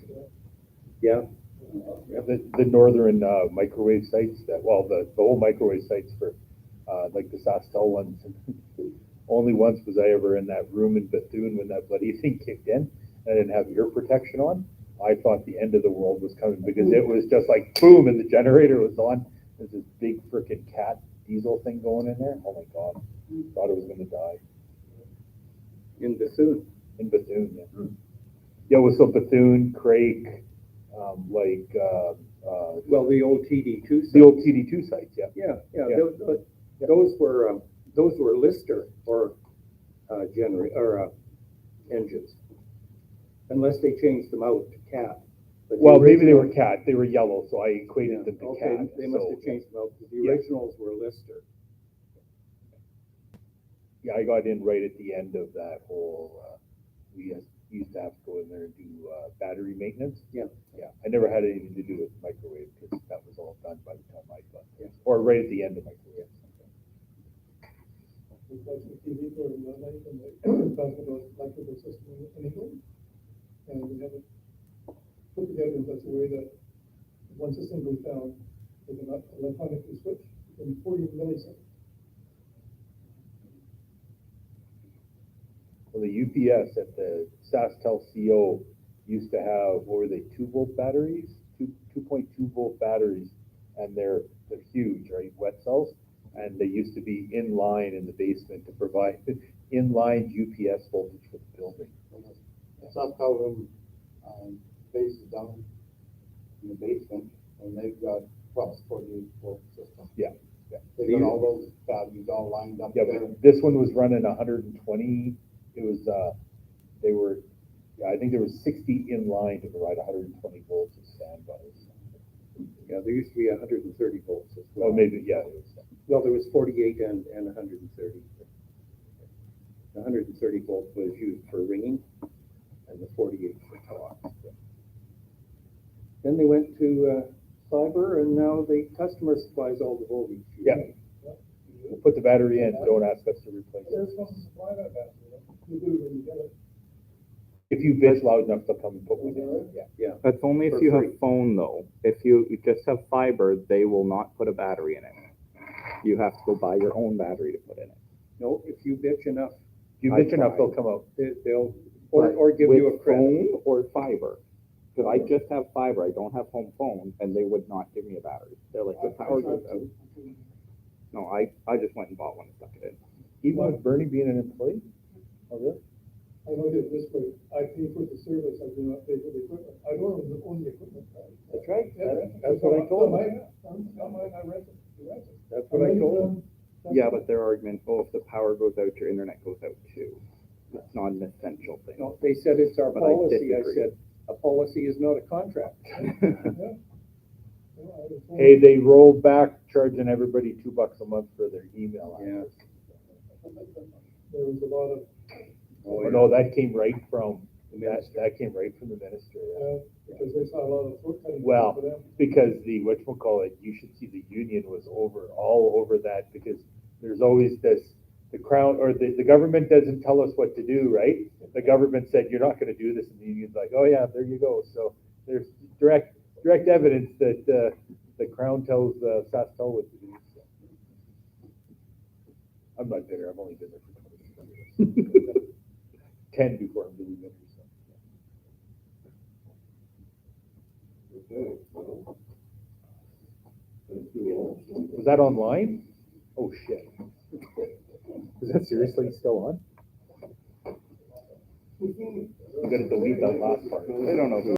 Yeah. The northern microwave sites the whole microwave sites for like the SaskTel ones. Only once was I ever in that room in Bethune when that bloody thing kicked in. I didn't have ear protection on. I thought the end of the world was coming because it was just like boom, and the generator was on. There's this big freaking cat diesel thing going in there. Oh my god, thought it was gonna die. In Bethune. In Bethune, yeah. Yeah, it was so Bethune, Craig, Well, the old TD2 sites. the old TD2 sites, yeah. Yeah. Yeah. Those were Lister or engines, unless they changed them out to cat. But the Well, maybe they were original- cat. They were yellow, so I equated them to Okay, cat. they must so, have changed them out, because the Yeah. originals were Lister. Yeah, I got in right at the end of that whole. We used to have to go in there and do battery maintenance. Yeah. Yeah, I never had anything to do with microwave because that was all done by the time I got there, or right at the end of microwave. We watched the TV for the night and they talked about electrical system in England. And we have it put together in such a way that one system goes down with an electronically switch in 40 milliseconds. Well, the UPS at the SaskTel CO used to have, what were they, 2-volt batteries, 2.2-volt batteries, and they're huge, right, wet cells, and they used to be in line in the basement to provide in-line UPS voltage for the building. SaskTel room, base is down in the basement, and they've got plus 48-volt system. Yeah, yeah. They got all those values all lined up Yeah, there. but this one was running 120. It was, I think there was 60 in line to provide 120 volts of standby. Yeah, there used to be 130 volts as well. Oh, maybe, yeah. It was, Well, there was 48 and 130. The 130 volt was used for ringing, and the 48 for talk. Then they went to fiber, and now the customer supplies all the voltage. yeah. We'll put the battery in. Don't ask us to replace They're it. supposed to supply that battery, you do when you get it. If you bitch loud enough, they'll come and put one in. Yeah. Yeah. That's only if For you free. have phone though. If you just have fiber, they will not put a battery in it. You have to go buy your own battery to put in it. No, if you bitch enough, If you I bitch enough, tried. they'll come out. they'll, or give With you a credit. phone or fiber. Because I just have fiber, I don't have home phone, and they would not give me a battery. They're like, the power goes out. No, I just went and bought one and stuck it in. Even with Bernie being an employee? Oh, really? I look at it this way, I pay for the service, I do not pay for the equipment, I don't own the equipment. That's right. Yeah. That's what I told him. I rent it, you rent it. That's what I told him. Yeah, but their argument, oh, if the power goes out, your internet goes out too. It's not an essential thing. No, they said it's our But I policy. I disagree. said, a policy is not a contract. Hey, they rolled back charging everybody $2 a month for their email Yeah. access. There was a lot of, Oh, no, that came right from, that came right from the minister, yeah. because they saw a lot of foot cutting. Well, for them. because the, whatchamacallit, you should see the union was all over that, because there's always this, the crown, or the government doesn't tell us what to do, right? The government said, you're not gonna do this, and the union's like, oh yeah, there you go. So there's direct evidence that, the crown tells, SaskTel what to do. So. I'm not bitter, I've only been there for 20 years. 10 before I'm really bitter, so. Okay, well, thank you all. Was that online? Oh, shit. Is that seriously still on? I'm gonna delete that last part. I don't know who